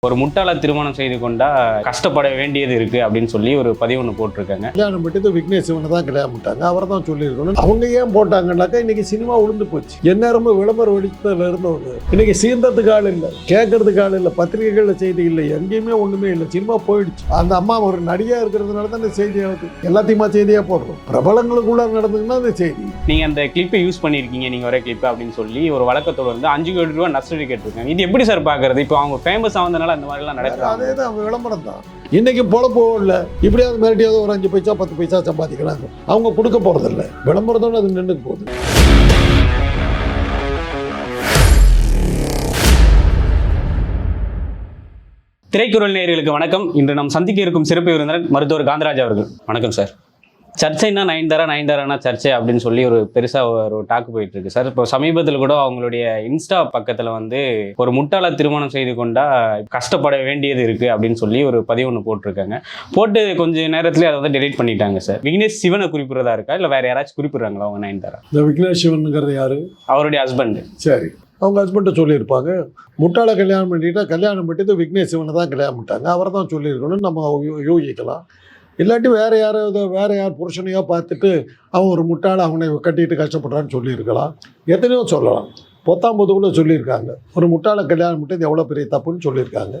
ஒரு முட்டாள திருமணம் செய்து கொண்டா கஷ்டப்பட வேண்டியது இருக்கு அப்படின்னு சொல்லி ஒரு பதிவு ஒன்று போட்டிருக்காங்க. கல்யாணம் பண்ணிட்டு விக்னேஷ் சிவனை தான் கல்யாணம் பண்ணிட்டாங்க. அவர் தான் சொல்லியிருக்கணும். அவங்க ஏன் போட்டாங்கன்னாக்கா இன்னைக்கு சினிமா உளுந்து போச்சு. எந்நேரமும் விளம்பர வெடித்ததில் இருந்தவங்க இன்னைக்கு சீர்ந்ததுக்கு ஆள் இல்லை, கேட்கறதுக்கு ஆள் இல்லை, பத்திரிகைகளில் செய்தி இல்லை, எங்கேயுமே ஒண்ணுமே இல்லை. சினிமா போயிடுச்சு. அந்த அம்மா ஒரு நடிகா இருக்கிறதுனால தான் இந்த செய்தி ஆகுது. எல்லாத்தையுமா செய்தியா போடுறோம். பிரபலங்களுக்குள்ள நடந்ததுன்னா அந்த செய்தி. நீங்க அந்த கிளிப்பை யூஸ் பண்ணிருக்கீங்க, நீங்க ஒரே கிளிப் அப்படின்னு சொல்லி ஒரு வழக்கத்தோடு வந்து 5 கோடி ரூபாய் நஷ்டடி கேட்டிருக்காங்க. இது எப்படி சார் பாக்குறது? இப்போ அவங்க ஃபேமஸ் ஆனதுனால அந்த மாதிரிலாம் நடக்குது. அதே தான் அவங்க விளம்பரம் தான். இன்னைக்கு பொழப்போம் இல்லை. இப்படியாவது மிரட்டியாவது ஒரு 5 பைசா 10 பைசா சம்பாதிக்கிறாங்க. அவங்க கொடுக்க போறதில்லை. விளம்பரத்தோடு அது நின்று போகுது. திரைக்குறள் நேயர்களுக்கு வணக்கம். இன்று நாம் சந்திக்க இருக்கும் சிறப்பு விருந்தினர் மருத்துவர் காந்தராஜ் அவர்கள். வணக்கம் சார். சர்ச்சைன்னா நயன்தாரானா சர்ச்சை அப்படின்னு சொல்லி ஒரு பெருசாக ஒரு டாக்கு போயிட்டு இருக்கு சார். இப்போ சமீபத்தில் கூட அவங்களுடைய இன்ஸ்டா பக்கத்தில் வந்து ஒரு முட்டாள திருமணம் செய்து கொண்டா கஷ்டப்பட வேண்டியது இருக்கு அப்படின்னு சொல்லி ஒரு பதிவு ஒன்று போட்டிருக்காங்க. போட்டு கொஞ்சம் நேரத்திலே அதை வந்து டெலீட் பண்ணிட்டாங்க சார். விக்னேஷ் சிவனை குறிப்பிடுறதா இருக்கா இல்லை வேற யாராச்சும் குறிப்பிடுறாங்களா அவங்க நயன்தாரா? இந்த விக்னேஷ் சிவனுங்கிறது யாரு? அவருடைய ஹஸ்பண்ட். சரி, அவங்க ஹஸ்பண்டை சொல்லியிருப்பாங்க. முட்டாள கல்யாணம் பண்ணிட்டா கல்யாணம் பண்ணிட்டு விக்னேஷ் சிவனை தான் கல்யாணம் பண்ணிட்டாங்க. அவரை தான் சொல்லியிருக்கணும்னு நம்ம யூகிக்கலாம். இல்லாட்டி வேறு யார் புருஷனையோ பார்த்துட்டு அவன் ஒரு முட்டாளை அவனை கட்டிட்டு கஷ்டப்படுறான்னு சொல்லியிருக்கலாம். எத்தனையோ சொல்லலாம். 19 சொல்லியிருக்காங்க. ஒரு முட்டாளை கல்யாணம் பண்ணிட்டு எவ்வளோ பெரிய தப்புன்னு சொல்லியிருக்காங்க.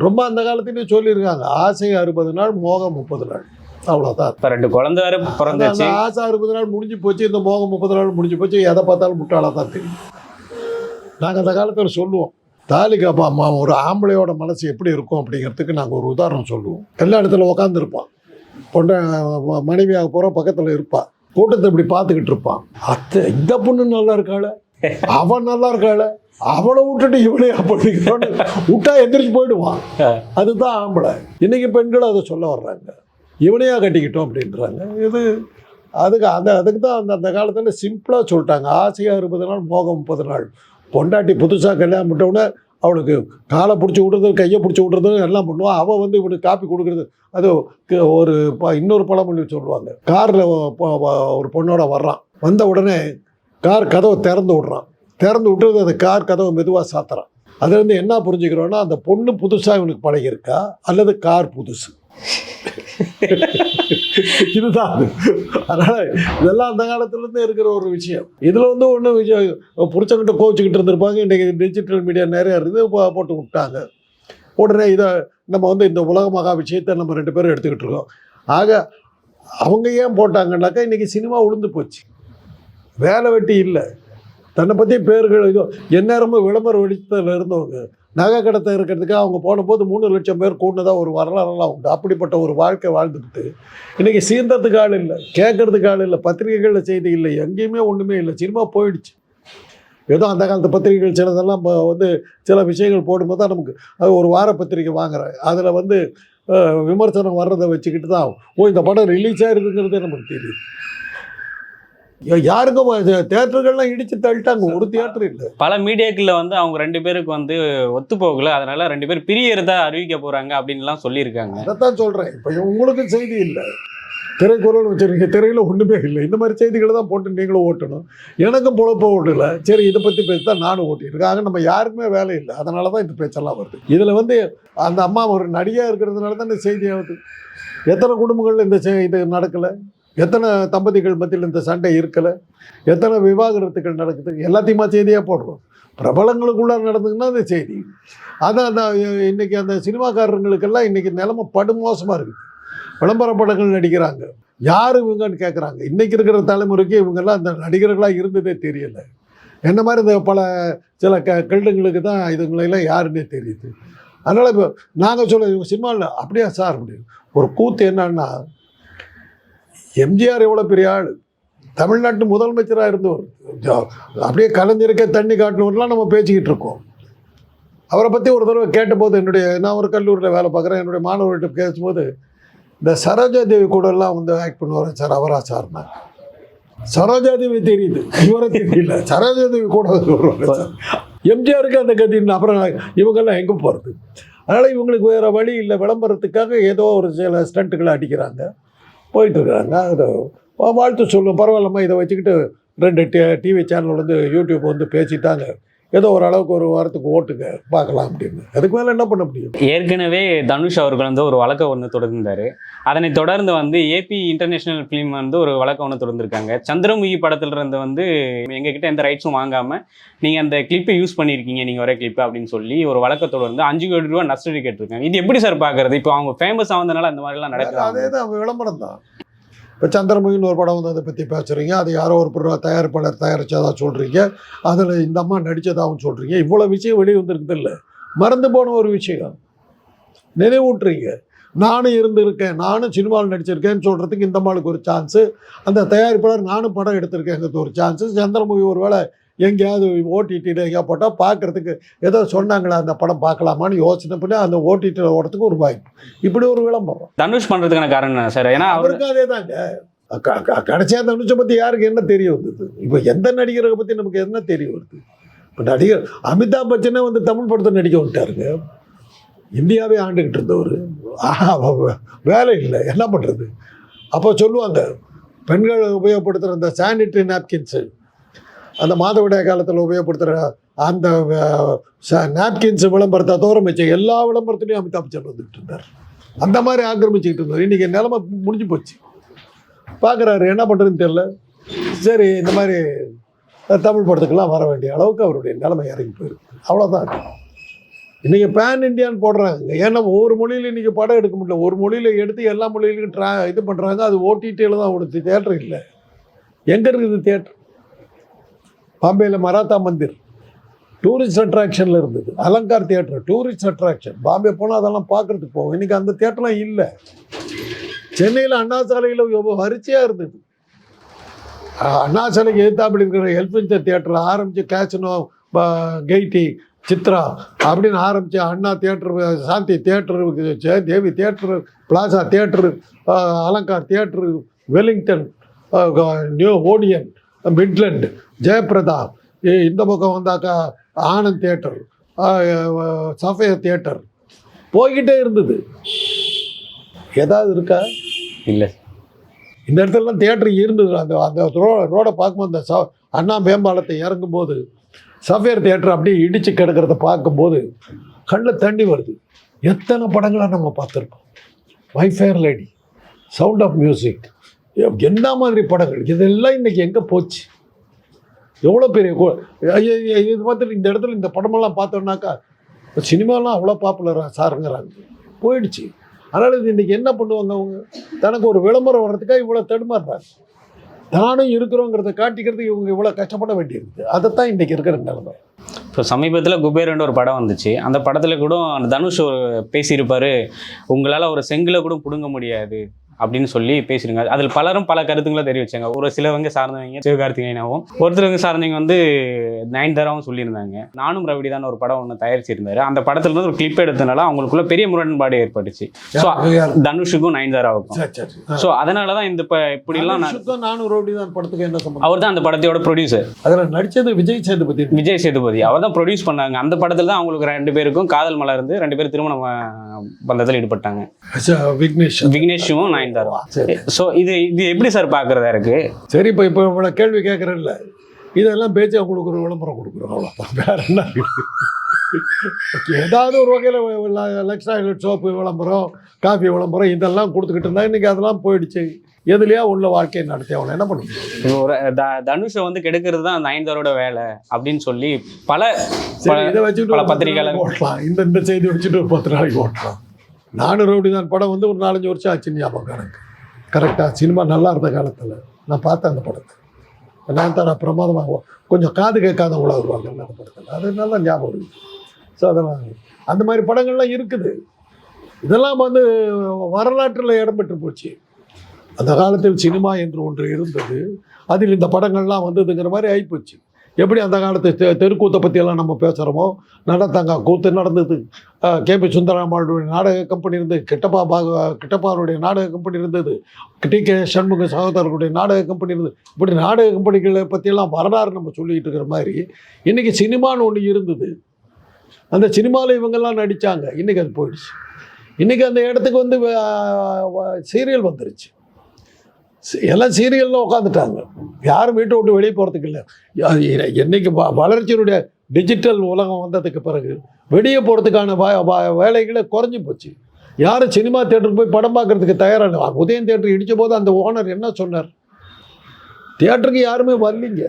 ரொம்ப அந்த காலத்துலேயும் சொல்லியிருக்காங்க. ஆசை 60 நாள், மோகம் 30 நாள். அவ்வளோதான். இப்போ 2 குழந்தை வேற பிறந்துச்சு. ஆசை 60 நாள் முடிஞ்சு போச்சு, இந்த மோகம் 30 நாள் முடிஞ்சு போச்சு. எதை பார்த்தாலும் முட்டாளாக தான் தெரியும். நாங்கள் அந்த காலத்தில் சொல்லுவோம், தாலிக்கு அப்பா அம்மா ஒரு ஆம்பளையோட மனசு எப்படி இருக்கும் அப்படிங்கிறதுக்கு நாங்கள் ஒரு உதாரணம் சொல்லுவோம். கல்யாணத்தில் உட்காந்துருப்பான், மனைவியாக போகிற பக்கத்தில் இருப்பான், கூட்டத்தை இப்படி பார்த்துக்கிட்டு இருப்பான். இந்த பொண்ணு நல்லா இருக்காள, அவன் நல்லா இருக்காள, அவளை விட்டுட்டு இவளையா பண்ணிக்கிறோன்னு விட்டா எந்திரிச்சு போயிடுவான். அதுதான் ஆம்பளை. இன்னைக்கு பெண்கள் அதை சொல்ல வர்றாங்க, இவனையா கட்டிக்கிட்டோம் அப்படின்றாங்க. அதுக்கு தான் அந்த காலத்தில் சிம்பிளாக சொல்லிட்டாங்க. ஆசையாக 60 நாள், மோகம் 30 நாள். பொண்டாட்டி புதுசாக கல்யாணம் பண்ணிட்டவுடனே அவளுக்கு காலை பிடிச்சி விட்றது, கையை பிடிச்சி விட்றது எல்லாம் பண்ணுவான். அவள் வந்து இவனுக்கு காப்பி கொடுக்குறது. அது ஒரு இன்னொரு பழமொழி சொல்லுவாங்க. காரில் ஒரு பொண்ணோட வர்றான், வந்த உடனே கார் கதவை திறந்து விட்றான். திறந்து விட்டுறது அந்த கார் கதவை மெதுவாக சாத்துறான். அதுலேருந்து என்ன புரிஞ்சுக்கிறோன்னா, அந்த பொண்ணு புதுசாக இவனுக்கு பழகியிருக்கா அல்லது கார் புதுசு. இதுதான் அது. அதனால இதெல்லாம் அந்த காலத்துலேருந்து இருக்கிற ஒரு விஷயம். இதில் வந்து ஒன்றும் விஷயம் புரிச்சங்கிட்ட கோச்சிக்கிட்டு இருந்திருப்பாங்க. இன்றைக்கி டிஜிட்டல் மீடியா நிறைய இருந்து போட்டு விட்டாங்க. உடனே இதை நம்ம வந்து இந்த உலக மகா விஷயத்தை நம்ம 2 பேரும் எடுத்துக்கிட்டு இருக்கோம். ஆக அவங்க ஏன் போட்டாங்கன்னாக்கா இன்றைக்கி சினிமா உளுந்து போச்சு. வேலை வெட்டி இல்லை. தன்னை பற்றி பேர்கள் இதோ எந்நேரமும் விளம்பர வெடித்ததில் இருந்தவங்க நகை கடத்தை இருக்கிறதுக்கு அவங்க போன போது 3 லட்சம் பேர் கூடதான் ஒரு வரலாறுலாம் உண்டு. அப்படிப்பட்ட ஒரு வாழ்க்கை வாழ்ந்துக்கிட்டு இன்றைக்கி சீர்ந்ததுக்கு ஆள் இல்லை, கேட்கறதுக்கு ஆள் இல்லை, பத்திரிகைகளில் செய்தி இல்லை, எங்கேயுமே ஒன்றுமே இல்லை. சினிமா போயிடுச்சு. ஏதோ அந்த காலத்து பத்திரிகைகள் சிலதெல்லாம் வந்து சில விஷயங்கள் போடும்போது தான் நமக்கு அது ஒரு வார பத்திரிக்கை வாங்குறேன். அதில் வந்து விமர்சனம் வர்றதை வச்சுக்கிட்டு தான் இந்த படம் ரிலீஸ் ஆகிருக்குங்கிறதே நமக்கு தெரியுது. யாருக்கும் தியேட்டர்கள்லாம் இடிச்சு தள்ளிட்டாங்க. ஒரு தியேட்டர் இல்லை. பல மீடியாக்களில் வந்து அவங்க 2 பேருக்கு வந்து ஒத்து போகல, அதனால 2 பேர் பிரியறதா அறிவிக்க போறாங்க அப்படின்லாம் சொல்லியிருக்காங்க. அதைத்தான் சொல்றேன். இப்போ உங்களுக்கு செய்தி இல்லை, திரைக்குறள் வச்சிருக்கீங்க, திரையில் ஒன்றுமே இல்லை. இந்த மாதிரி செய்திகளை தான் போட்டு நீங்களும் ஓட்டணும். எனக்கும் பொழப்ப ஓட்டலை. சரி, இதை பற்றி பேசி தான் நானும் ஓட்டியிருக்கேன். ஆக நம்ம யாருக்குமே வேலை இல்லை. அதனால தான் இந்த பேச்செல்லாம் வருது. இதில் வந்து அந்த அம்மா ஒரு நடிகையாக இருக்கிறதுனால தான் இந்த செய்தி ஆகுது. எத்தனை குடும்பங்கள் இது நடக்கலை, எத்தனை தம்பதிகள் மத்தியில் இந்த சண்டை இருக்கலை, எத்தனை விவாகரத்துகள் நடக்குது, எல்லாத்தையுமா செய்தியாக போடுறோம். பிரபலங்களுக்குள்ள நடந்ததுன்னா அந்த செய்தி. அதான் இன்றைக்கி அந்த சினிமாக்காரங்களுக்கெல்லாம் இன்றைக்கி நிலைமை படுமோசமாக இருக்குது. விளம்பர படங்கள் நடிக்கிறாங்க, யார் இவங்கன்னு கேட்குறாங்க. இன்றைக்கி இருக்கிற தலைமுறைக்கு இவங்கெல்லாம் அந்த நடிகர்களாக இருந்ததே தெரியலை. என்ன மாதிரி இந்த சில கல்டுங்களுக்கு தான் இதுங்களெல்லாம் யாருன்னே தெரியுது. அதனால் இப்போ நாங்கள் சொல்ல சினிமாவில் அப்படியா சார் அப்படின்னு ஒரு கூத்து என்னன்னா, எம்ஜிஆர் எவ்வளோ பெரிய ஆள், தமிழ்நாட்டு முதலமைச்சராக இருந்தவர், அப்படியே கலைஞருக்கே தண்ணி காட்டினவரெலாம் நம்ம பேசிக்கிட்டு இருக்கோம். அவரை பற்றி ஒரு தடவை கேட்டபோது நான் ஒரு கல்லூரியில் வேலை பார்க்குறேன். என்னுடைய மாணவர்கிட்ட பேசும்போது, இந்த சரோஜாதேவி கூடலாம் வந்து ஆக்ட் பண்ணுவார் சார், அவரா சார்னா. சரோஜாதேவி தெரியுது, இவரை தெரியல. சரோஜாதேவி கூட வருவாங்க. எம்ஜிஆருக்கு அந்த கத்தின்னு அப்புறம் இவங்கெல்லாம் எங்கே போகிறது? அதனால் இவங்களுக்கு வேறு வழி இல்லை. விளம்பரத்துக்காக ஏதோ ஒரு சில ஸ்டண்ட்டுகளை அடிக்கிறாங்க, போயிட்டுருக்குறாங்க. அது வாழ்த்து சொல்லும், பரவாயில்லம்மா, இதை வச்சுக்கிட்டு 2 டிவி சேனல் வந்து யூடியூப் வந்து பேசிட்டாங்க, ஏதோ ஓரளவுக்கு ஒரு வாரத்துக்கு ஓட்டுங்க பார்க்கலாம் அப்படின்னு. அதுக்கு மேலே என்ன பண்ண முடியும்? ஏற்கனவே தனுஷ் அவர்கள் வந்து ஒரு வழக்கை ஒன்று தொடர்ந்தார். அதனை தொடர்ந்து வந்து ஏபி இன்டர்நேஷனல் ஃபிலிம் வந்து ஒரு வழக்கை ஒன்று தொடர்ந்துருக்காங்க. சந்திரமுகி படத்துல இருந்து வந்து எங்ககிட்ட எந்த ரைட்ஸும் வாங்காமல் நீங்கள் அந்த கிளிப்பை யூஸ் பண்ணியிருக்கீங்க, நீங்கள் ஒரே கிளிப்பு அப்படின்னு சொல்லி ஒரு வழக்கை தொடர்ந்து 5 கோடி ரூபா நஷ்டடி கேட்டிருக்காங்க. இது எப்படி சார் பார்க்குறது? இப்போ அவங்க ஃபேமஸ் ஆனதுனால அந்த மாதிரிலாம் நடக்குது. அதே தான் விளம்பரம் தான். இப்போ சந்திரமுகின்னு ஒரு படம் வந்து அதை பற்றி பேசுகிறீங்க, அது யாரோ ஒரு தயாரிப்பாளர் தயாரித்ததாக சொல்கிறீங்க, அதில் இந்த அம்மா நடித்ததாகவும் சொல்கிறீங்க. இவ்வளோ விஷயம் வெளியே வந்துருக்குது இல்லை, மறந்து போன ஒரு விஷயம் நினைவூட்டுறீங்க. நானும் இருந்திருக்கேன், நானும் சினிமாவில் நடிச்சிருக்கேன்னு சொல்கிறதுக்கு இந்த அம்மாளுக்கு ஒரு சான்ஸு, அந்த தயாரிப்பாளர் நானும் படம் எடுத்திருக்கேங்கிறது ஒரு சான்ஸு. சந்திரமுகி ஒரு வேளை எங்கேயாவது ஓடிடியில் எங்கேயா போட்டால் பார்க்குறதுக்கு ஏதோ சொன்னாங்களா அந்த படம் பார்க்கலாமான்னு யோசனை பண்ணி அந்த ஓடிடியில் ஓடுறதுக்கு ஒரு வாய்ப்பு. இப்படி ஒரு விளம்பரம் தனுஷ் பண்ணுறதுக்கான காரணம் என்ன சார்? ஏன்னா அவருக்கு அதே தாங்க. கடைசியாக தனுஷை பற்றி யாருக்கு என்ன தெரிய வந்தது? இப்போ எந்த நடிகரை பற்றி நமக்கு என்ன தெரிய வருது? இப்போ நடிகர் அமிதாப் பச்சனே வந்து தமிழ் படத்தை நடிக்க விட்டாருங்க. இந்தியாவே ஆண்டுக்கிட்டு இருந்தவர், வேலை இல்லை, என்ன பண்ணுறது? அப்போ சொல்லுவாங்க, பெண்கள் உபயோகப்படுத்துகிற அந்த சானிட்டரி நாப்கின்ஸு, அந்த மாதவிடாய காலத்தில் உபயோகப்படுத்துகிற அந்த நாப்கின்ஸ் விளம்பரத்தை தவிர மிச்சம் எல்லா விளம்பரத்துலையும் அமிதாப் பச்சன் வந்துக்கிட்டு இருந்தார். அந்த மாதிரி ஆக்கிரமிச்சுக்கிட்டு இருந்தார். இன்றைக்கி நிலைமை முடிஞ்சு போச்சு. பார்க்குறாரு, என்ன பண்ணுறதுன்னு தெரியல. சரி, இந்த மாதிரி தமிழ் படத்துக்கெல்லாம் வர வேண்டிய அளவுக்கு அவருடைய நிலைமை இறங்கி போயிருக்கு. அவ்வளோதான். இன்றைக்கி பேன் இண்டியான்னு போடுறாங்க. ஏன்னா ஒவ்வொரு மொழியிலும் இன்றைக்கி படம் எடுக்க முடியல. ஒரு மொழியில் எடுத்து எல்லா மொழியிலும் இது பண்ணுறாங்க. அது ஓடிடியில் தான் ஓடுது, தியேட்டர் இல்லை. எங்கே இருக்குது தியேட்டர்? பாம்பேயில் மராத்தா மந்திர் டூரிஸ்ட் அட்ராக்ஷனில் இருந்தது. Alankar theatre tourist attraction. Bombay போனால் அதெல்லாம் பார்க்குறதுக்கு போகும். இன்றைக்கி அந்த தியேட்டர்லாம் இல்லை. சென்னையில் அண்ணா சாலையில் வரிசையாக இருந்தது. அண்ணா சாலைக்கு எதிர்த்தாப்படி இருக்கிற எல்பின்சர் தியேட்டரில் ஆரம்பித்து கேசினோ, கெய்டி, சித்ரா அப்படின்னு ஆரம்பித்து Anna theatre, Shanthi theatre, Devi theatre, Plaza theatre, Alankar theatre, Wellington, New Odeon, Midland, Jayapradha, இந்த பக்கம் வந்தாக்கா ஆனந்த் தியேட்டர், சஃபையா தியேட்டர், போய்கிட்டே இருந்தது. ஏதாவது இருக்கா? இல்லை. இந்த இடத்துலலாம் தியேட்டர் இருந்தது. அந்த அந்த ரோடை பார்க்கும்போது அந்த அண்ணா மேம்பாலத்தை இறங்கும்போது சஃபையர் தியேட்டர் அப்படியே இடித்து கிடக்கிறத பார்க்கும்போது கண்ணில் தண்ணி வருது. எத்தனை படங்களாக நம்ம பார்த்துருக்கோம். My fair lady, sound of music, என்ன மாதிரி படங்கள் இதெல்லாம் இன்றைக்கி எங்கே போச்சு? எவ்வளோ பெரிய இது பார்த்துட்டு இந்த இடத்துல இந்த படமெல்லாம் பார்த்தோம்னாக்கா சினிமாலாம் அவ்வளோ பாப்புலராக சாருங்கிறாங்க, போயிடுச்சு. அதனால் இது இன்றைக்கி என்ன பண்ணுவாங்க? அவங்க தனக்கு ஒரு விளம்பரம் வர்றதுக்காக இவ்வளோ தடுமாறுறாங்க. தானும் இருக்கிறோங்கிறத காட்டிக்கிறதுக்கு இவங்க இவ்வளோ கஷ்டப்பட வேண்டியிருக்குது. அதைத்தான் இன்றைக்கி இருக்கிற நிலைமை. இப்போ சமீபத்தில் குபேரன் ஒரு படம் வந்துச்சு. அந்த படத்தில் கூட தனுஷ் பேசியிருப்பார், உங்களால் ஒரு செங்கலை கூட பிடுங்க முடியாது அப்படின்னு சொல்லி பேசிடுங்க. அதில் பலரும் பல கருத்துக்களை தெரிவிச்சாங்க. ஒரு சிலவங்க சார்ந்தவங்க சிவகார்த்திகேயனாவும், ஒருத்தவங்க சார்ந்தவங்க வந்து நயன்தாராவும் சொல்லியிருந்தாங்க. நானும் ரவிடி தான் ஒரு படம் ஒன்று தயாரிச்சிருந்தாரு. அந்த படத்துல இருந்து ஒரு கிளிப் எடுத்தனால அவங்களுக்குள்ள பெரிய முரண்பாடு ஏற்பட்டுச்சு. ஸோ தனுஷுக்கும் நயன்தாராவுக்கும். ஸோ அதனால தான் இந்த இப்படிலாம் நானும் ரவிடி தான் படத்துக்கு என்ன சம்பந்தம்? அவர் தான் அந்த படத்தோட ப்ரொடியூசர். அதில் நடித்தது விஜய் சேதுபதி. அவர் தான் ப்ரொடியூஸ் பண்ணாங்க. அந்த படத்தில் தான் அவங்களுக்கு 2 பேருக்கும் காதல் மலர் இருந்து 2 பேரும் திருமண பந்தத்தில் ஈடுபட்டாங்க. விக்னேஷும் நயன்தாரா. ஸோ இது எப்படி சார் பார்க்குறதா இருக்கு? சரி, இப்போ இவ்வளோ கேள்வி கேட்குறேன்ல, இதெல்லாம் பேச்சு அவங்களுக்கு ஒரு விளம்பரம் கொடுக்குறோம், அவ்வளோதான். வேற என்ன? ஏதாவது ஒரு வகையில் லக்ஷா சோப்பு விளம்பரம், காஃபி விளம்பரம் இதெல்லாம் கொடுத்துக்கிட்டு இருந்தா இன்றைக்கி அதெல்லாம் போயிடுச்சு. எதுலையா உள்ள வாழ்க்கையை நடத்தி அவனை என்ன பண்ணுவோம்? ஒரு தனுஷை வந்து கெடுக்கிறது தான் நயன்தாரோட வேலை அப்படின்னு சொல்லி பல இதை வச்சுட்டு பல பத்திரிகையாளர் ஓட்டலாம். இந்த செய்தி வச்சுட்டு ஒரு 10 நாளைக்கு ஓட்டலாம். நானும் ரவுடி தான் படம் வந்து ஒரு 4-5 வருஷம் ஆச்சு ஞாபகம் எனக்கு. கரெக்டாக சினிமா நல்லா இருந்த காலத்தில் நான் பார்த்தேன் அந்த படத்தை. நயன்தாரா பிரமாதமாக கொஞ்சம் காது கேட்காத உள்ள வருவாங்க அந்த படத்தில். அது நல்லா ஞாபகம் இருக்குது. ஸோ அதெல்லாம் அந்த மாதிரி படங்கள்லாம் இருக்குது. இதெல்லாம் வந்து வரலாற்றில் இடம் பெற்று போச்சு. அந்த காலத்தில் சினிமா என்று ஒன்று இருந்தது, அதில் இந்த படங்கள்லாம் வந்ததுங்கிற மாதிரி ஆகிப்போச்சு. எப்படி அந்த காலத்து தெருக்கூத்தை பற்றியெல்லாம் நம்ம பேசுகிறோமோ, நடந்தாங்க கூத்து நடந்தது, கேபி சுந்தரராமனுடைய நாடக கம்பெனி இருந்தது, கிட்டப்பாருடைய நாடக கம்பெனி இருந்தது, டி.கே. சண்முக சகோதரர்களுடைய நாடக கம்பெனி இருந்தது. இப்படி நாடக கம்பெனிகளை பற்றியெல்லாம் வரலாறு நம்ம சொல்லிக்கிட்டு இருக்கிற மாதிரி இன்றைக்கி சினிமான்னு ஒன்று இருந்தது. அந்த சினிமாவில் இவங்கெல்லாம் நடித்தாங்க. இன்றைக்கி அது போயிடுச்சு. இன்றைக்கி அந்த இடத்துக்கு வந்து சீரியல் வந்துருச்சு. எல்லாம் சீரியலில் உட்காந்துட்டாங்க. யாரும் வீட்டை விட்டு வெளியே போகிறதுக்கு இல்லை. என்றைக்கு வளர்ச்சியினுடைய டிஜிட்டல் உலகம் வந்ததுக்கு பிறகு வெளியே போகிறதுக்கான வேலைகளே குறைஞ்சி போச்சு. யாரும் சினிமா தேட்டருக்கு போய் படம் பார்க்குறதுக்கு தயாராக. உதயம் தேட்டர் இடித்த போது அந்த ஓனர் என்ன சொன்னார்? தியேட்டருக்கு யாருமே வரலிங்க,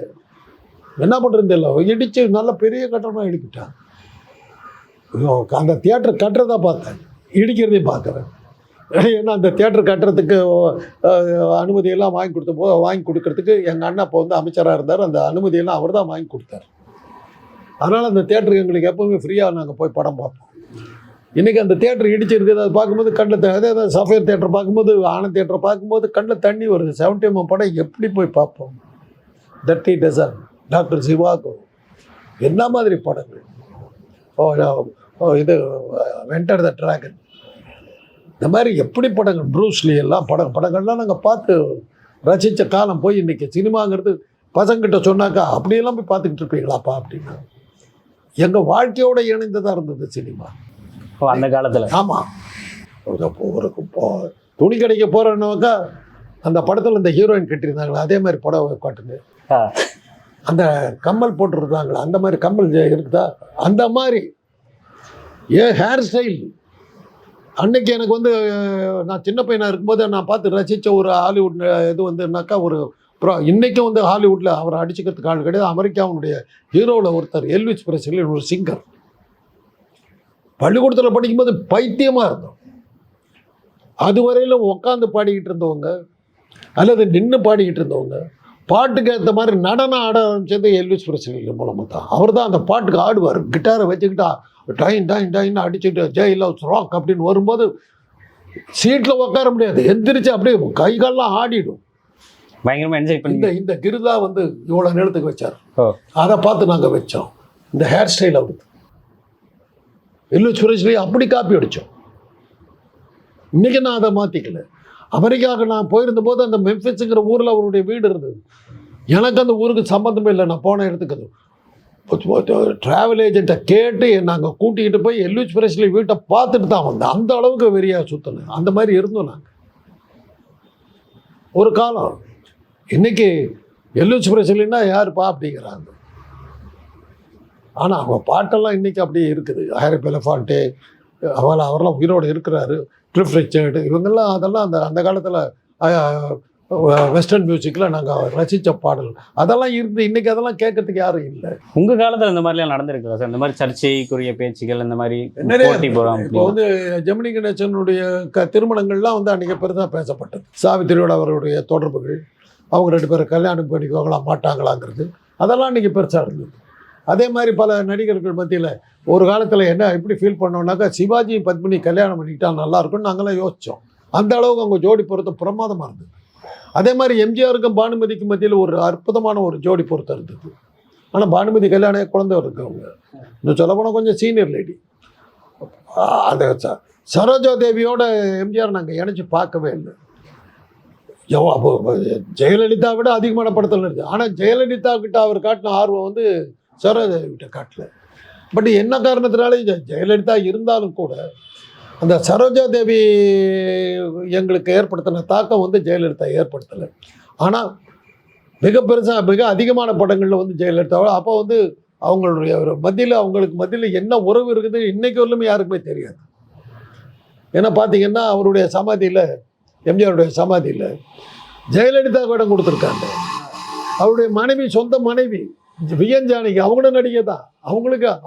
என்ன பண்ணுறது இல்லை, இடித்து நல்ல பெரிய கட்டணமாக எழுப்பிட்டான். அந்த தியேட்டர் கட்டுறதா பார்த்தேன், இடிக்கிறதையும் பார்க்குறேன். ஏன்னா அந்த தியேட்டர் கட்டுறதுக்கு அனுமதியெல்லாம் வாங்கி கொடுக்கறதுக்கு எங்கள் அண்ணா இப்போ வந்து அமைச்சராக இருந்தார். அந்த அனுமதியெல்லாம் அவர் தான் வாங்கி கொடுத்தார். அதனால் அந்த தியேட்டருக்கு எங்களுக்கு எப்போவுமே ஃப்ரீயாக நாங்கள் போய் படம் பார்ப்போம். இன்றைக்கி அந்த தியேட்டர் இடிச்சிருக்குது, அதை பார்க்கும்போது கண்ணில் அதே சஃபயர் தியேட்டர் பார்க்கும்போது, ஆனந்த் தியேட்டர் பார்க்கும்போது கண்ணில் தண்ணி வருது. 70mm படம் எப்படி போய் பார்ப்போம்? தட்டி டசன், டாக்டர் சிவாகோ, என்ன மாதிரி படங்கள். இது வென்டர் த டிராகன், இந்த மாதிரி எப்படி படங்கள், ப்ரூஸ்லி எல்லாம் படங்கள்லாம் நாங்கள் பார்த்து ரசித்த காலம் போய் இன்றைக்கி சினிமாங்கிறது பசங்கிட்ட சொன்னாக்கா அப்படியெல்லாம் போய் பார்த்துக்கிட்டு இருப்பீங்களாப்பா அப்படின்னா. எங்கள் வாழ்க்கையோடு இணைந்ததாக இருந்தது சினிமா அந்த காலத்தில். ஆமாம், ஒரு துணி கடைக்கு போகிறோன்னாக்கா அந்த படத்தில் இந்த ஹீரோயின் கட்டியிருந்தாங்களா அதே மாதிரி படம் காட்டுங்க, அந்த கம்மல் போட்டுருந்தாங்களா அந்த மாதிரி கம்மல் இருக்குதா, அந்த மாதிரி ஏன் ஹேர் ஸ்டைல். அன்னைக்கு எனக்கு வந்து நான் சின்ன பையனாக இருக்கும்போது நான் பார்த்து ரசித்த ஒரு ஹாலிவுட் இது வந்துனாக்கா ஒரு இன்றைக்கும் வந்து ஹாலிவுட்டில் அவரை அடிச்சுக்கிறதுக்கு ஆள் கிடையாது. அமெரிக்காவுடைய ஹீரோவில் ஒருத்தர் எல்விஸ் பிரெஸ்லி, ஒரு சிங்கர். பள்ளிக்கூடத்தில் படிக்கும்போது பைத்தியமாக இருந்தோம். அதுவரையிலும் உட்காந்து பாடிக்கிட்டு இருந்தவங்க அல்லது நின்று பாடிக்கிட்டு இருந்தவங்க பாட்டுக்கு ஏற்ற மாதிரி நடனம் ஆட ஆரம்பிச்சது எல்விஸ் பிரெஸ்லி மூலமாக தான். அவர் தான் அந்த பாட்டுக்கு ஆடுவார், கிட்டாரை வச்சுக்கிட்டா டைன் டைன் டைன்னு அடிச்சுக்கிட்டு ஜெய் லவ்ஸ் ராக் அப்படின்னு வரும்போது சீட்டில் உட்கார முடியாது, எந்திரிச்சு அப்படியே கைகாலெலாம் ஆடிடும். பயங்கரமாக என்ஜாய் பண்ணி இந்த கிருதா வந்து இவ்வளோ நேரத்துக்கு வச்சார், அதை பார்த்து நாங்கள் வச்சோம். இந்த ஹேர் ஸ்டைல் அவருக்கு எல்விஸ் பிரெஸ்லி அப்படி காப்பி அடித்தோம். இன்றைக்கி நான் அதை மாற்றிக்கல. அமெரிக்காவுக்கு நான் போயிருந்த போது அந்த மெம்பிஸ்ங்கிற ஊரில் அவருடைய வீடு இருந்தது. எனக்கு அந்த ஊருக்கு சம்மந்தமே இல்லை. நான் போன இடத்துக்கு ட்ராவல் ஏஜென்ட்டை கேட்டு நாங்கள் கூட்டிகிட்டு போய் எல்விஸ் பிரெஸ்லி வீட்டை பார்த்துட்டு தான் வந்தேன். அந்த அளவுக்கு வெறியாக சுற்றினேன். அந்த மாதிரி இருந்தோம் நாங்கள் ஒரு காலம். இன்றைக்கி எல்விஸ் பிரெஸ்லின்னா யாருப்பா அப்படிங்கிறாங்க. ஆனால் அவங்க பாட்டெல்லாம் இன்றைக்கி அப்படியே இருக்குது. ஹாரி பெலஃபான்ட்டு அவரெல்லாம் உயிரோடு இருக்கிறாரு. கிளிஃப் ரிச்சர்டு இவங்கெல்லாம் அதெல்லாம் அந்த காலத்தில் வெஸ்டர்ன் மியூசிக்கில் நாங்கள் ரசித்த பாடல் அதெல்லாம் இருந்து இன்றைக்கி அதெல்லாம் கேட்கறதுக்கு யாரும் இல்லை. உங்கள் காலத்தில் இந்த மாதிரிலாம் நடந்திருக்குதா சார்? இந்த மாதிரி சர்ச்சைக்குரிய பேச்சுகள் இந்த மாதிரி நிறைய போகிறோம். இப்போ வந்து ஜெமினி கணேசனுடைய திருமணங்கள்லாம் வந்து அன்றைக்கி பெருசாக பேசப்பட்டது. சாவித்திரியோட அவருடைய தொடர்புகள், அவங்க 2 பேரும் கல்யாணம் பண்ணிக்குவாங்களா மாட்டாங்களாங்கிறது அதெல்லாம் இன்றைக்கி பெருசாக இருந்தது. அதே மாதிரி பல நடிகர்கள் மத்தியில் ஒரு காலத்தில் என்ன எப்படி ஃபீல் பண்ணோம்னாக்கா சிவாஜி பத்மினி கல்யாணம் பண்ணிக்கிட்டா நல்லாயிருக்கும்னு நாங்களாம் யோசித்தோம். அந்த அளவுக்கு அவங்க ஜோடி பொருத்தம் பிரமாதமாக இருந்தது. அதே மாதிரி எம்ஜிஆருக்கும் பானுமதிக்கும் மத்தியில் ஒரு அற்புதமான ஒரு ஜோடி பொருத்தம் இருந்தது. ஆனால் பானுமதி கல்யாணம் குழந்தை இருக்கவங்க, இன்னும் சொல்லப்போனால் கொஞ்சம் சீனியர் லேடி. அந்த சரோஜா தேவியோட எம்ஜிஆர் நாங்கள் இணைச்சி பார்க்கவே இல்லை. அப்போ ஜெயலலிதா விட அதிகமான படத்தில் இருந்தது. ஆனால் ஜெயலலிதா கிட்ட அவர் காட்டின ஆர்வம் வந்து சரோஜா கிட்ட காட்டல. பட் என்ன காரணத்தினாலே ஜெயலலிதா இருந்தாலும் கூட அந்த சரோஜா தேவி எங்களுக்கு ஏற்படுத்தின தாக்கம் வந்து ஜெயலலிதா ஏற்படுத்தலை. ஆனால் மிக அதிகமான படங்களில் வந்து ஜெயலலிதா அப்போ வந்து அவங்களுடைய மத்தியில் அவங்களுக்கு மத்தியில் என்ன உறவு இருக்குது இன்றைக்கு வரலுமே யாருக்குமே தெரியாது. ஏன்னா பார்த்தீங்கன்னா அவருடைய சமாதியில், எம்ஜிஆருடைய சமாதியில் ஜெயலலிதா இடம் கொடுத்துருக்காங்க. அவருடைய மனைவி, சொந்த மனைவி விஎன் ஜானகி, அவங்களும் நடிகை தான்.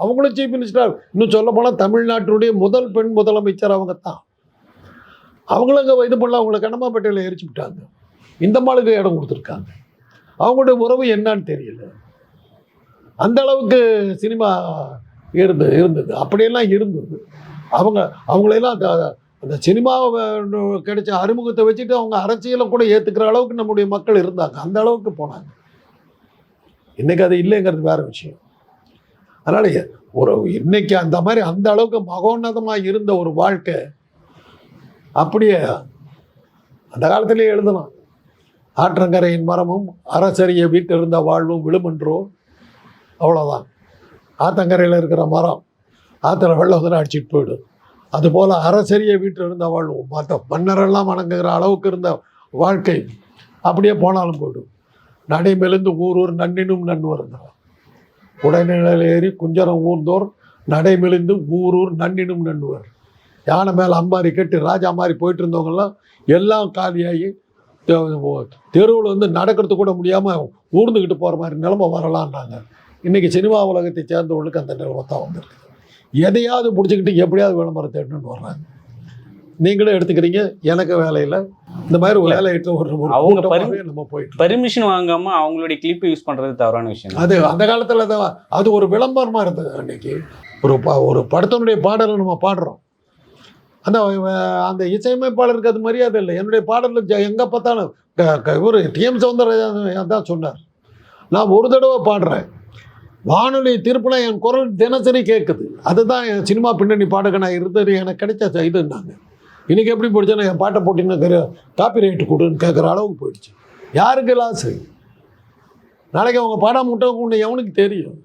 அவங்களும் சீஃப் மினிஸ்டர். இன்னும் சொல்ல போனால் தமிழ்நாட்டினுடைய முதல் பெண் முதலமைச்சர் அவங்க தான். அவங்களும் இது பண்ணலாம், அவங்களை கண்ணமாப்பேட்டையில் எரிச்சு விட்டாங்க. இந்த மாளுக்கு இடம் கொடுத்துருக்காங்க. அவங்களுடைய உறவு என்னன்னு தெரியல. அந்த அளவுக்கு சினிமா இருந்தது. அப்படியெல்லாம் இருந்தது. அவங்களெல்லாம் அந்த சினிமாவை கிடைச்ச அறிமுகத்தை வச்சுட்டு அவங்க அரசியலை கூட ஏற்றுக்கிற அளவுக்கு நம்முடைய மக்கள் இருந்தாங்க. அந்த அளவுக்கு போனாங்க. இன்றைக்கி அது இல்லைங்கிறது வேறு விஷயம். அதனால் இன்னைக்கு அந்த மாதிரி அந்த அளவுக்கு மகோன்னதமாக இருந்த ஒரு வாழ்க்கை அப்படியே அந்த காலத்திலேயே எழுதலாம். ஆற்றங்கரையின் மரமும் அரசரிய வீட்டில் இருந்த வாழ்வும் விழுமென்றோ, அவ்வளோதான். ஆற்றங்கரையில் இருக்கிற மரம் ஆற்றுல வெள்ளம் வந்து அடிச்சுட்டு போயிடும். அதுபோல் அரசரிய வீட்டில் இருந்த வாழ்வும் மற்ற மன்னரெல்லாம் வணங்குகிற அளவுக்கு இருந்த வாழ்க்கை அப்படியே போனாலும் போயிடும். நடைமெலிந்து ஊர் நன்னினும் நன்வருந்தான். உடைநிலையில் ஏறி குஞ்சரம் ஊர்ந்தோர் நடைமெலிந்து ஊரூர் நன்னினும் நண்ணுவர். யானை மேலே அம்பாரி கட்டி ராஜா மாதிரி போயிட்டு இருந்தவங்கெல்லாம் எல்லாம் காலியாகி தெருவில் வந்து நடக்கிறது கூட முடியாமல் ஊர்ந்துக்கிட்டு போகிற மாதிரி நிலைமை வரலான்றாங்க. இன்றைக்கி சினிமா உலகத்தை சேர்ந்தவர்களுக்கு அந்த நிலைமை தான் வந்திருக்கு. எதையாவது பிடிச்சிக்கிட்டு எப்படியாவது விளம்பரம் தேடணும்னு வர்றாங்க. நீங்களும் எடுத்துக்கிறீங்க, எனக்கு வேலையில் இந்த மாதிரி வேலையிட்டு ஒரு அவங்க நம்ம போயிட்டு பர்மிஷன் வாங்காம அவங்களுடைய கிளிப்பை யூஸ் பண்றது தவறான விஷயம். அது அந்த காலத்தில் தான் அது ஒரு விளம்பரமாக இருந்தது. அன்னைக்கு ஒரு படத்தினுடைய பாடலை நம்ம பாடுறோம், அந்த இசையமைப்பாளருக்கு அது மரியாதை இல்லை. என்னுடைய பாடலில் எங்கே பார்த்தாலும் இவர் டிஎம் சௌந்தரராஜன் தான் சொன்னார், நான் ஒரு தடவை பாடுறேன், வானொலி திருப்பினா என் குரல் தினசரி கேட்குது, அதுதான் என் சினிமா பின்னணி பாடகனாக இருந்தது எனக்கு கிடைச்ச இதுன்னாங்க. இன்றைக்கி எப்படி போயிடுச்சுன்னா என் பாட்டை போட்டின்னு காப்பி ரைட்டு கொடுன்னு கேட்குற அளவுக்கு போயிடுச்சு. யாருக்கு லாஸு? நாளைக்கு அவங்க பாடாம விட்டவங்க எவனுக்கு தெரியும்?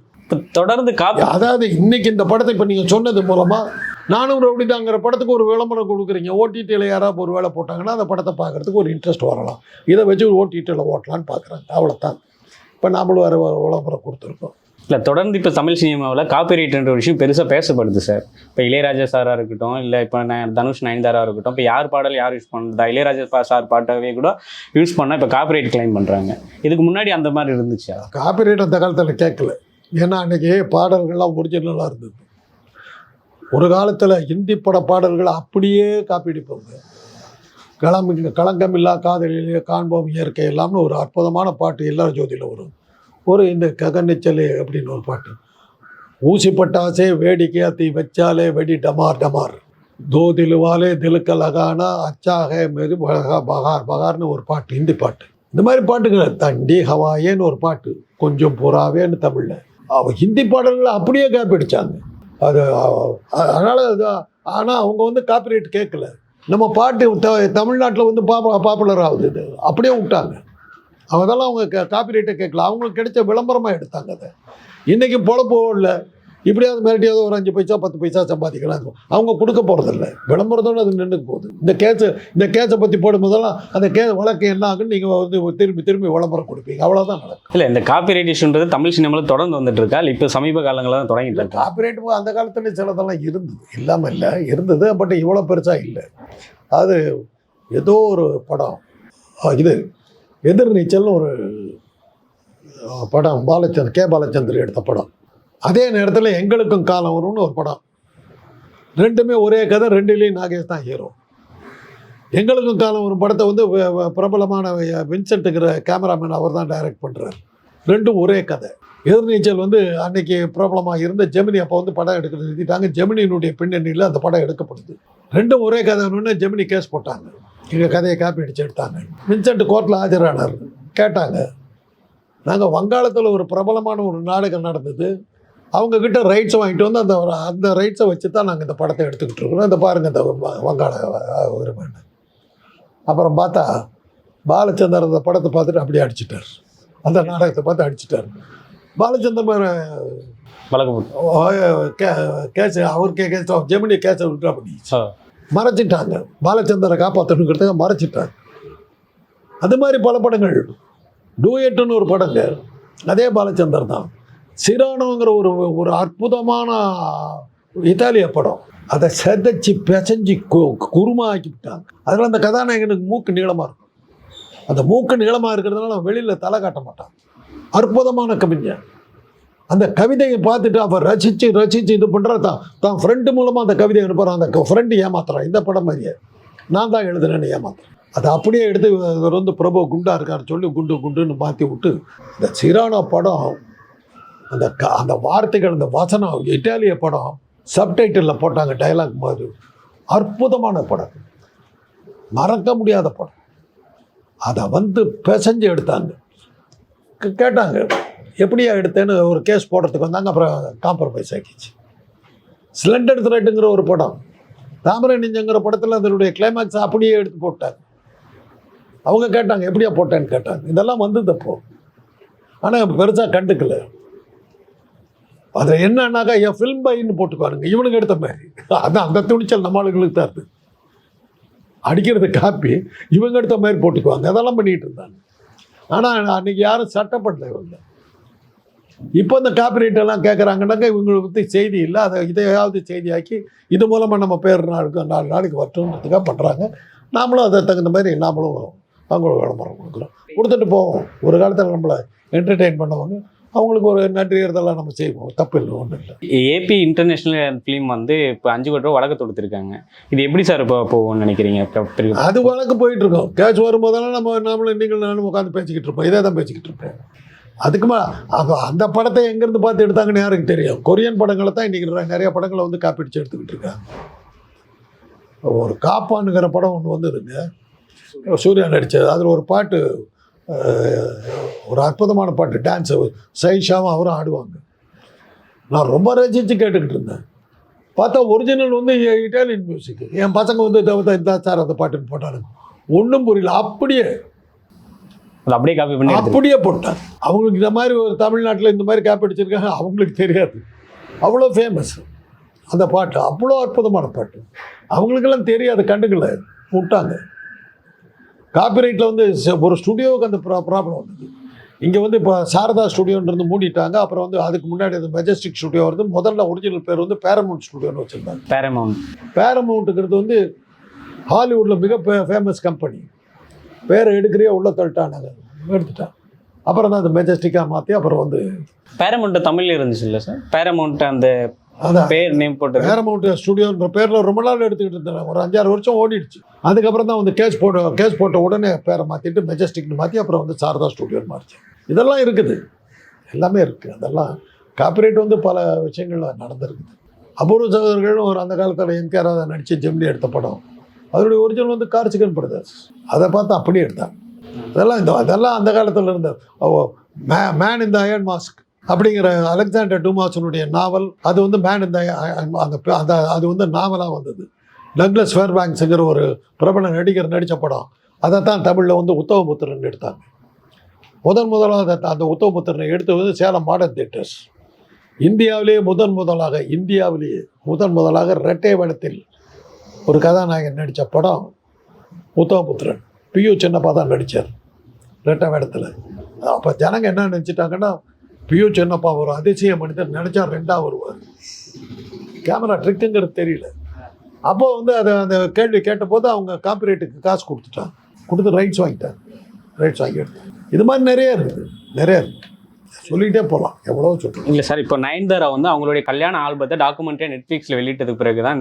தொடர்ந்து அதாவது இன்னைக்கு இந்த படத்தை இப்போ நீங்கள் சொன்னது மூலமாக நானும் ரவுடி தாங்கிற படத்துக்கு ஒரு விளம்பரம் கொடுக்குறீங்க. ஓடிடியில் யாராவது ஒரு வேலை போட்டாங்கன்னா அந்த படத்தை பார்க்குறதுக்கு ஒரு இன்ட்ரெஸ்ட் வரலாம், இதை வச்சு ஒரு ஓடிடியில் ஓட்டலான்னு பார்க்குறாங்க, அவ்வளோதான். இப்போ நாமளும் வேறு விளம்பரம் கொடுத்துருக்கோம். இல்லை, தொடர்ந்து இப்போ தமிழ் சினிமாவில் காப்பிரைட்ன்ற ஒரு விஷயம் பெருசாக பேசப்படுது சார். இப்போ இளையராஜா சாராக இருக்கட்டும், இல்லை இப்போ தனுஷ் நயன்தாரா இருக்கட்டும், இப்போ யார் பாடல் யார் யூஸ் பண்ணுறதா, இளையராஜா சார் பாட்டாவே கூட யூஸ் பண்ணால் இப்போ காப்பிரைட் கிளைம் பண்ணுறாங்க. இதுக்கு முன்னாடி அந்த மாதிரி இருந்துச்சா? காப்பிரைட் அந்த காலத்தில் கேட்கல, ஏன்னா அன்றைக்கி பாடல்கள்லாம் ஒரிஜினலாக இருந்தது. ஒரு காலத்தில் ஹிந்தி பட பாடல்களை அப்படியே காப்பிடிப்பாங்க. களங்கமில்லா காதலிலே காண்போம் இயற்கை எல்லாம்னு ஒரு அற்புதமான பாட்டு எல்லார் ஜோதியில் வரும். இந்த ககனிச்சலே அப்படின்னு ஒரு பாட்டு, ஊசி பட்டாசே வேடிக்கையா தீ வச்சாலே வெடி டமார் டமார், தோ திலுவாலே திலுக்க லகானா அச்சாக மெரு பகார் பகார்னு ஒரு பாட்டு, ஹிந்தி பாட்டு. இந்த மாதிரி பாட்டுகள், தண்டி ஹவாயேன்னு ஒரு பாட்டு, கொஞ்சம் புறாவேன்னு தமிழில். ஹிந்தி பாடல்களை அப்படியே காப்பிடிச்சாங்க. அது அதனால் ஆனால் அவங்க காப்பிரைட் கேட்கல. நம்ம பாட்டு தமிழ்நாட்டில் பாப்புலர் ஆகுது, இது அப்படியே விட்டாங்க. அதெல்லாம் அவங்க காப்பிரைட்டை கேட்கல, அவங்களுக்கு கிடைச்ச விளம்பரமாக எடுத்தாங்க. அதை இன்றைக்கி பொழப்போ இல்லை, இப்படியாவது மிரட்டியாவது ஒரு 5 பைசா 10 பைசா சம்பாதிக்கலாம். அவங்க கொடுக்க போகிறதில்ல, விளம்பரத்தோடு அது நின்றுக்கு போகுது. இந்த கேஸை பற்றி போடும்போதெல்லாம் அந்த வழக்கு என்ன ஆகுன்னு நீங்கள் திரும்பி விளம்பரம் கொடுப்பீங்க, அவ்வளோதான் நடக்கும். இல்லை, இந்த காப்பிரைட் இஷ்யூன்றது தமிழ் சினிமாவில் தொடர்ந்து வந்துட்டு இருக்கா? இப்போ சமீப காலங்களில் தான் தொடங்கிட்டு இருக்கு. காப்பிரைட் அந்த காலத்துல சிலதெல்லாம் இருந்தது, இல்லாமல் இல்லை, இருந்தது. பட் இவ்வளோ பெருசாக இல்லை. அது ஏதோ ஒரு படம், இது எதிர்நீச்சல்னு ஒரு படம், கே பாலச்சந்தர் எடுத்த படம். அதே நேரத்தில் எங்களுக்கும் காலம் வரும்னு ஒரு படம். ரெண்டுமே ஒரே கதை, ரெண்டுலேயும் நாகேஷ் தான் ஹீரோ. எங்களுக்கும் காலம் வரும் படத்தை பிரபலமான வின்சென்ட்டுங்கிற கேமராமேன் அவர் தான் டைரக்ட் பண்ணுறார். ரெண்டும் ஒரே கதை. எதிர்நீச்சல் அன்னைக்கு பிரபலமாக இருந்த ஜெமினி அப்போ படம் எடுக்கிறது நிறுத்திட்டாங்க. ஜெமினியினுடைய பின்னணியில் அந்த படம் எடுக்கப்படுது. ரெண்டும் ஒரே கதைன்னு ஜெமினி கேஸ் போட்டாங்க, எங்கள் கதையை காப்பி அடித்து எடுத்தாங்க. வின்சென்ட் கோர்ட்டில் ஆஜரானார். கேட்டாங்க, நாங்கள் வங்காளத்தில் ஒரு பிரபலமான ஒரு நாடகம் நடந்தது, அவங்கக்கிட்ட ரைட்ஸை வாங்கிட்டு அந்த ரைட்ஸை வச்சு தான் நாங்கள் இந்த படத்தை எடுத்துக்கிட்டு இருக்கிறோம், இந்த பாருங்கள் இந்த வங்காள உரிமைன்னு. அப்புறம் பார்த்தா பாலச்சந்தர் அந்த படத்தை பார்த்துட்டு அப்படியே அடிச்சிட்டார், அந்த நாடகத்தை பார்த்து அடிச்சிட்டார். பாலச்சந்தர் கேஸ் அவருக்கே கேஸ், ஜெமினி கேஸை விட்ரா பண்ணி மறைச்சிட்டாங்க. பாலச்சந்தரை காப்பாற்றணுங்கிறதுக்காக மறைச்சிட்டாங்க. அது மாதிரி பல படங்கள். டூயட்டுன்னு ஒரு படங்க, அதே பாலச்சந்தர் தான். சிரானோங்கிற ஒரு அற்புதமான இத்தாலிய படம், அதை செதைச்சி பிசைஞ்சி குருமா ஆக்கிவிட்டாங்க. அதில் அந்த கதாநாயகனுக்கு மூக்கு நீளமாக இருக்கும். அந்த மூக்கு நீளமாக இருக்கிறதுனால வெளியில் தலை காட்ட மாட்டான். அற்புதமான கவிஞன். அந்த கவிதையை பார்த்துட்டு அவர் ரசித்து இது பண்ணுறா தான் ஃப்ரெண்டு மூலமாக அந்த கவிதையை அனுப்புகிறான். அந்த ஃப்ரெண்டு ஏமாத்துறான். இந்த படம் மாதிரியே நான் தான் எழுதுனேன்னு ஏமாத்துறேன். அதை அப்படியே எடுத்து இவர் பிரபு குண்டா இருக்காரு சொல்லி குண்டுன்னு மாற்றி விட்டு இந்த சிரானோ படம், அந்த வார்த்தைகள், அந்த வசனம், இட்டாலிய படம் சப்டைட்டிலில் போட்டாங்க டைலாக் மாதிரி. அற்புதமான படம், மறக்க முடியாத படம். அதை பிசைஞ்சு எடுத்தாங்க. கேட்டாங்க எப்படியா எடுத்தேன்னு ஒரு கேஸ் போடுறதுக்கு வந்தாங்க. அப்புறம் காம்ப்ரமைஸ் ஆக்கிச்சு. ஸ்லெண்டர் த்ரெட்டுங்கிற ஒரு படம், தாமரை நெஞ்சங்கிற படத்தில் அதனுடைய கிளைமேக்ஸ் அப்படியே எடுத்து போட்டாங்க. அவங்க கேட்டாங்க எப்படியா போட்டேன்னு கேட்டாங்க. இதெல்லாம் வந்ததப்போ, ஆனால் பெருசாக கண்டுக்கல. அதில் என்னன்னாக்கா என் ஃபில்ம் பைன்னு போட்டுக்குவாருங்க, இவனுக்கு எடுத்த மாதிரி. அதான் அந்த துணிச்சல் நம்ம ஆளுங்களுக்கு தான் இருக்குது. அடிக்கிறது காப்பி, இவங்க எடுத்த மாதிரி போட்டுக்குவாங்க. அதெல்லாம் பண்ணிகிட்டு இருந்தாங்க. ஆனால் அன்றைக்கி யாரும் சட்டப்படலை. இவங்க இப்போ இந்த காப்பிரைட் எல்லாம் கேட்குறாங்கன்னாக்க இவங்களை பற்றி செய்தி இல்லை, அதை இதையாவது செய்தியாக்கி இது மூலமாக நம்ம பேர் 4 நாளைக்கு வரட்டுன்றதுக்காக பண்ணுறாங்க. நாமளும் அதை தகுந்த மாதிரி நாமளும் அவங்களுக்கு விளம்பரம் கொடுத்துட்டு போவோம். ஒரு காலத்தில் நம்மளை என்டர்டெயின் பண்ணவங்க, அவங்களுக்கு ஒரு நன்றி இதெல்லாம் நம்ம செய்வோம், தப்பு இல்லை, ஒன்றும் இல்லை. ஏபி இன்டர்நேஷனல் ஃபிலிம் வந்து இப்போ 5 கோடி ரூபா வழக்கு தொடுத்துருக்காங்க. இது எப்படி சார் இப்போ போகும்னு நினைக்கிறீங்க? அது வழக்கு போயிட்டு இருக்கோம். கேஷ் வரும்போதெல்லாம் நம்மளும் நீங்கள் நானும் உட்காந்து பேசிக்கிட்டு இருப்போம், இதே தான் பேசிக்கிட்டு இருப்பேன். அதுக்குமா அப்போ அந்த படத்தை எங்கேருந்து பார்த்து எடுத்தாங்கன்னு யாருக்கு தெரியும்? கொரியன் படங்களை தான் இன்றைக்கி நிறைய படங்களை வந்து காப்பிடிச்சு எடுத்துக்கிட்டு இருக்காங்க. ஒரு காப்பானுங்கிற படம் ஒன்று வந்ததுங்க, சூர்யா நடித்தது. அதில் ஒரு பாட்டு, ஒரு அற்புதமான பாட்டு, டான்ஸு சைஷாவும் அவரும் ஆடுவாங்க. நான் ரொம்ப ரசித்து கேட்டுக்கிட்டு இருந்தேன். பார்த்தா ஒரிஜினல் வந்து இட்டாலியன் மியூசிக். என் பசங்க வந்து இந்த சார் அந்த பாட்டுன்னு போட்டானுங்க, ஒன்றும் புரியல. அப்படியே காப்பி பண்ணி அப்படியே போட்டாங்க. அவங்களுக்கு இந்த மாதிரி ஒரு தமிழ்நாட்டில் இந்த மாதிரி காப்பி அடிச்சிருக்காங்க, அவங்களுக்கு தெரியாது. அவ்வளோ ஃபேமஸ் அந்த பாட்டு, அவ்வளோ அற்புதமான பாட்டு. அவங்களுக்கெல்லாம் தெரியாது, கண்டுக்கல, விட்டாங்க. காப்பிரைட்டில் வந்து ஒரு ஸ்டுடியோவுக்கு அந்த ப்ராப்ளம் வந்தது. இங்கே வந்து இப்போ சாரதா ஸ்டுடியோன்றது மூடிட்டாங்க. அப்புறம் வந்து அதுக்கு முன்னாடி அந்த மெஜஸ்டிக் ஸ்டுடியோ வருது. முதல்ல ஒரிஜினல் பேர் வந்து பேரமௌண்ட் ஸ்டுடியோன்னு வச்சுருந்தாங்க. பேரமௌண்ட்டுங்கிறது வந்து ஹாலிவுட்டில் மிக ஃபேமஸ் கம்பெனி. பேரை எடுக்கிறியா உள்ள தள்ளிட்டானாங்க, எடுத்துட்டான். அப்புறம் தான் அந்த மெஜஸ்டிக்காக மாற்றி அப்புறம் வந்து பேரமௌண்ட் தமிழில் இருந்துச்சு இல்லை சார்? பேரமௌண்ட் அந்த அதான் பேர் நேம் போட்டு பேரமௌண்ட் ஸ்டுடியோன்ற பேரில் ரொம்ப நாள் எடுத்துக்கிட்டு இருந்தேன். ஒரு 5-6 வருஷம் ஓடிடுச்சு. அதுக்கப்புறம் தான் வந்து கேஸ் போட்ட உடனே பேரை மாற்றிட்டு மெஜஸ்டிக்னு மாற்றி அப்புறம் வந்து சாரதா ஸ்டுடியோன்னு மாறிச்சு. இதெல்லாம் இருக்குது, எல்லாமே இருக்குது. அதெல்லாம் காப்பிரைட் வந்து பல விஷயங்கள் நடந்திருக்குது. அபூர்வ சகோதரர்கள்னு ஒரு அந்த காலத்தில் எம்கே ராதா நடித்து ஜெமினி எடுத்த படம், அதனுடைய ஒரிஜினல் வந்து கார்த்திகன் பிரதர்ஸ். அதை பார்த்து அப்படியே எடுத்தாங்க. அதெல்லாம் அந்த காலத்தில் இருந்த man in the iron mask அப்படிங்கிற அலெக்சாண்டர் டூமாஸனுடைய நாவல். அது வந்து மேன் இன் த அந்த அது வந்து நாவலாக வந்தது. டக்ளஸ் ஃபேர்பேங்க்ஸுங்கிற ஒரு பிரபல நடிகர் நடித்த படம். அதை தான் தமிழில் வந்து உத்தமபுத்திரன் எடுத்தாங்க. முதலாக அந்த உத்தமபுத்திரனை எடுத்து வந்து சேலம் மாடர்ன் தியேட்டர்ஸ். இந்தியாவிலேயே முதன் முதலாக ரெட்டை வேடத்தில் ஒரு கதாநாயகன் நடித்த படம் உத்தமபுத்திரன். பியு சின்னப்பா தான் நடித்தார் ரெட்டை வேடத்தில். அப்போ ஜனங்க என்ன நினச்சிட்டாங்கன்னா, பியு சின்னப்பா ஒரு அதிசய மனிதர், நினச்சா 2ஆக வருவார். கேமரா ட்ரிக்குங்கிறது தெரியல. அப்போ வந்து அதை அந்த கேள்வி கேட்டபோது அவங்க காப்பிரைட்டுக்கு காசு கொடுத்து ரைட்ஸ் வாங்கி எடுத்தாங்க. இது மாதிரி நிறைய இருக்குது, சொல்லிகிட்டே போகலாம், எவ்வளோ சொல்கிறோம். இல்லை சார், இப்போ நயன்தாரா வந்து அவங்களுடைய கல்யாண ஆல்பத்தை டாக்குமெண்ட்ரியாக நெட்ஃப்ளிக்ஸில் வெளியிட்டதுக்கு பிறகு தான்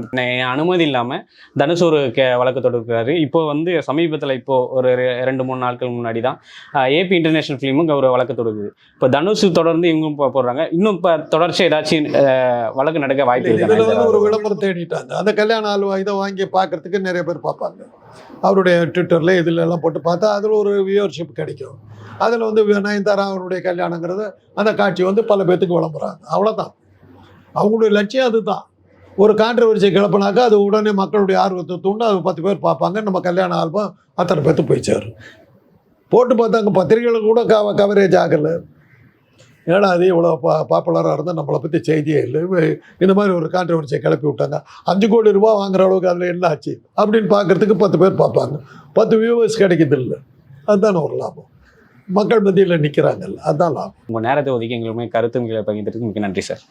அனுமதி இல்லாமல் தனுஷ் ஒரு வழக்கு தொடுக்கிறாரு. இப்போ வந்து சமீபத்தில் இப்போது ஒரு 2-3 நாட்கள் முன்னாடி தான் ஏபி இன்டர்நேஷனல் ஃபிலிமுக்கு ஒரு வழக்கு தொடுக்குது. இப்போ தனுஷ் தொடர்ந்து இவங்க போடுறாங்க. இன்னும் இப்போ தொடர்ச்சி ஏதாச்சும் வழக்கு நடக்க வாய்ப்பு இருக்குது. ஒரு விளம்பரம் தேடிட்டாங்க. அந்த கல்யாண ஆல்வா இதை வாங்கி பார்க்குறதுக்கு நிறைய பேர் பார்ப்பாங்க. அவருடைய ட்விட்டரில் இதில் எல்லாம் போட்டு பார்த்தா அதில் ஒரு வியூவர்ஷிப் கிடைக்கும். அதில் வந்து நயன்தாரா அவருடைய கல்யாணங்கிறது அந்த காட்சி வந்து பல பேர்த்துக்கு விளம்புறாங்க. அவ்வளோதான் அவங்களுடைய லட்சியம். அதுதான் ஒரு கான்ட்ரவர்சியை கிளப்பினாக்கா அது உடனே மக்களுடைய ஆர்வத்தை தூண்டு, அது 10 பேர் பார்ப்பாங்க. நம்ம கல்யாண ஆல்பம் அத்தனை பேர்த்து போய் சேரும். போட்டு பார்த்தாங்க, பத்திரிகைகளுக்கு கூட கவரேஜ் ஆகலை. ஏன்னா அது இவ்வளோ பாப்புலராக இருந்தால் நம்மளை பற்றி செய்தியே இல்லை. இந்த மாதிரி ஒரு கான்ட்ரவர்சியை கிளப்பி விட்டாங்க. 5 கோடி ரூபா வாங்குற அளவுக்கு அதில் என்ன ஆச்சு அப்படின்னு பார்க்குறதுக்கு 10 பேர் பார்ப்பாங்க. 10 வியூவர்ஸ் கிடைக்கிது இல்லை, அதுதானே ஒரு லாபம். மக்கள் மத்தியில் நிற்கிறாங்கல்ல, அதுதான் லாபம். உங்கள் நேரத்தை ஒதுக்கி எங்களுமே கருத்துங்களை பகிர்ந்ததுக்கு மிக நன்றி சார்.